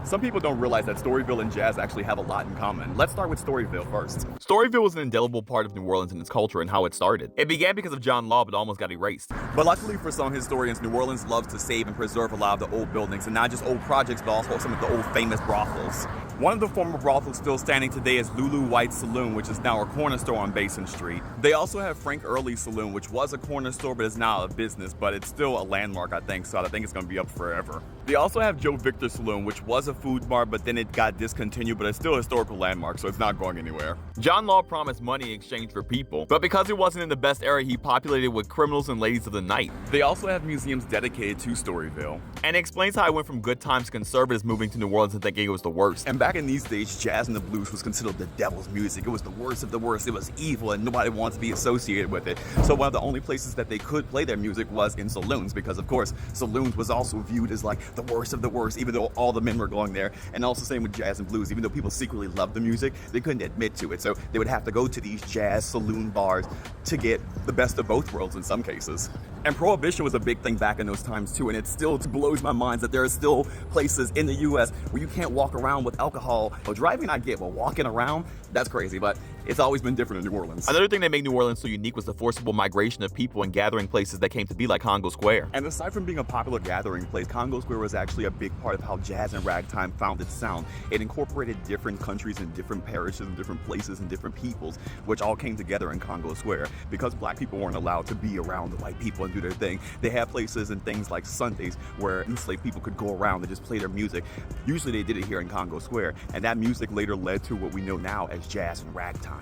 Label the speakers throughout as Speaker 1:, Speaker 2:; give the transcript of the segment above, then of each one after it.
Speaker 1: Some people don't realize that Storyville and jazz actually have a lot in common. Let's start with Storyville first. Storyville was an indelible part of New Orleans and its culture and how it started. It began because of John Law, but almost got erased. But luckily for some historians, New Orleans loves to save and preserve a lot of the old buildings, and not just old projects, but also some of the old famous brothels. One of the former brothels still standing today is Lulu White's Saloon, which is now a corner store on Basin Street. They also have Frank Early's Saloon, which was a corner store, but is now a business, but it's still a landmark, I think, so I think it's going to be up forever. They also have Joe Victor Saloon, which was a food bar, but then it got discontinued, but it's still a historical landmark, so it's not going anywhere. John Law promised money in exchange for people, but because it wasn't in the best era, he populated with criminals and ladies of the night. They also have museums dedicated to Storyville, and it explains how it went from good times to conservatives moving to New Orleans and thinking it was the worst. And back in these days, jazz and the blues was considered the devil's music. It was the worst of the worst. It was evil, and nobody wanted to be associated with it. So one of the only places that they could play their music was in saloons, because of course, saloons was also viewed as like the worst of the worst, even though all the men were going there. And also same with jazz and blues, even though people secretly loved the music, they couldn't admit to it. So they would have to go to these jazz saloon bars to get the best of both worlds in some cases. And prohibition was a big thing back in those times too, and it still blows my mind that there are still places in the US where you can't walk around with alcohol. Well, driving I get, but walking around, that's crazy, but it's always been different in New Orleans. Another thing that made New Orleans so unique was the forcible migration of people and gathering places that came to be like Congo Square. And aside from being a popular gathering place, Congo Square was actually a big part of how jazz and ragtime found its sound. It incorporated different countries and different parishes and different places and different peoples, which all came together in Congo Square. Because black people weren't allowed to be around the white people and do their thing, they had places and things like Sundays where enslaved people could go around and just play their music. Usually they did it here in Congo Square, and that music later led to what we know now as jazz and ragtime.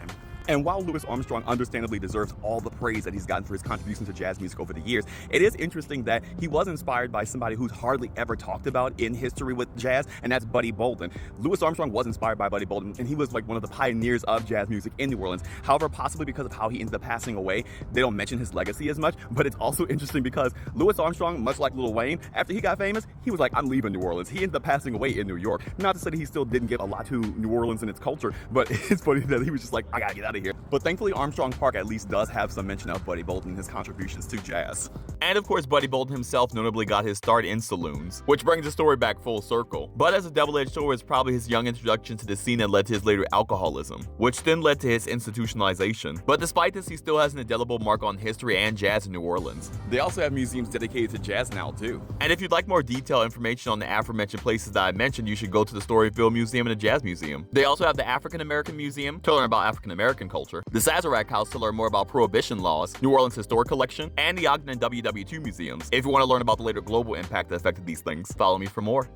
Speaker 1: And while Louis Armstrong understandably deserves all the praise that he's gotten for his contribution to jazz music over the years, it is interesting that he was inspired by somebody who's hardly ever talked about in history with jazz, and that's Buddy Bolton. Louis Armstrong was inspired by Buddy Bolton, and he was like one of the pioneers of jazz music in New Orleans. However, possibly because of how he ended up passing away, they don't mention his legacy as much, but it's also interesting because Louis Armstrong, much like Lil Wayne, after he got famous, he was like, I'm leaving New Orleans. He ended up passing away in New York. Not to say that he still didn't give a lot to New Orleans and its culture, but it's funny that he was just like, I gotta get out of here. But thankfully, Armstrong Park at least does have some mention of Buddy Bolton and his contributions to jazz. And of course, Buddy Bolton himself notably got his start in saloons, which brings the story back full circle. But as a double-edged sword, it's probably his young introduction to the scene that led to his later alcoholism, which then led to his institutionalization. But despite this, he still has an indelible mark on history and jazz in New Orleans. They also have museums dedicated to jazz now too. And if you'd like more detailed information on the aforementioned places that I mentioned, you should go to the Storyville Museum and the Jazz Museum. They also have the African American Museum to learn about African American culture, the Sazerac House to learn more about prohibition laws, New Orleans Historic Collection, and the Ogden and WW2 museums. If you want to learn about the later global impact that affected these things, follow me for more.